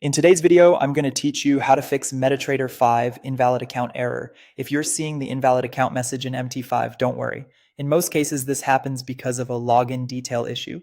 In today's video, I'm going to teach you how to fix MetaTrader 5 invalid account error. If you're seeing the invalid account message in MT5, don't worry. In most cases, this happens because of a login detail issue,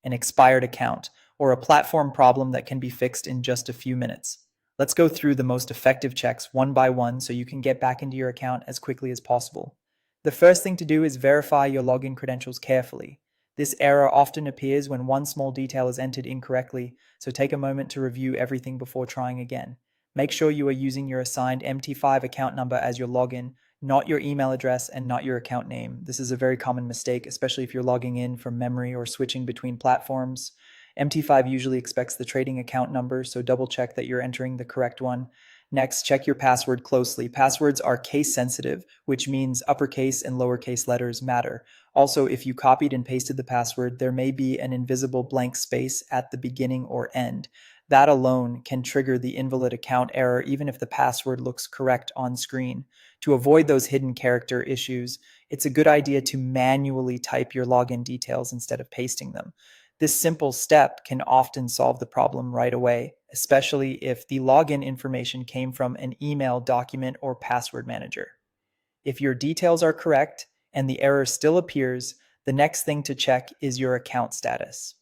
an expired account, or a platform problem that can be fixed in just a few minutes. Let's go through the most effective checks one by one so you can get back into your account as quickly as possible. The first thing to do is verify your login credentials carefully. This error often appears when one small detail is entered incorrectly, so take a moment to review everything before trying again. Make sure you are using your assigned MT5 account number as your login, not your email address and not your account name. This is a very common mistake, especially if you're logging in from memory or switching between platforms. MT5 usually expects the trading account number, so double check that you're entering the correct one. Next, check your password closely. Passwords are case sensitive, which means uppercase and lowercase letters matter. Also, if you copied and pasted the password, there may be an invisible blank space at the beginning or end. That alone can trigger the invalid account error even if the password looks correct on screen. To avoid those hidden character issues, it's a good idea to manually type your login details instead of pasting them. This simple step can often solve the problem right away, especially if the login information came from an email, document, or password manager. If your details are correct and the error still appears, the next thing to check is your account status.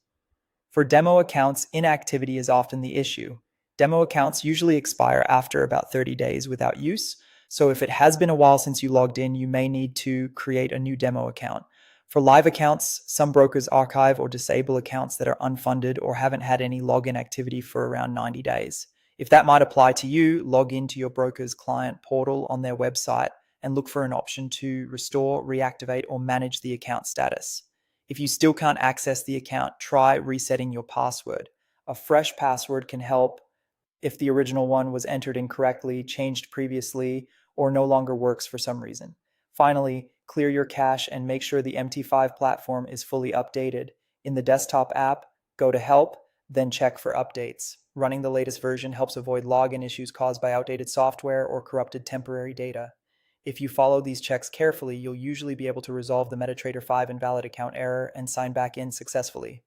For demo accounts, inactivity is often the issue. Demo accounts usually expire after about 30 days without use, so if it has been a while since you logged in, you may need to create a new demo account. For live accounts, some brokers archive or disable accounts that are unfunded or haven't had any login activity for around 90 days. If that might apply to you, log into your broker's client portal on their website and look for an option to restore, reactivate, or manage the account status. If you still can't access the account, try resetting your password. A fresh password can help if the original one was entered incorrectly, changed previously, or no longer works for some reason. Finally, clear your cache and make sure the MT5 platform is fully updated. In the desktop app, go to Help, then check for updates. Running the latest version helps avoid login issues caused by outdated software or corrupted temporary data. If you follow these checks carefully, you'll usually be able to resolve the MetaTrader 5 invalid account error and sign back in successfully.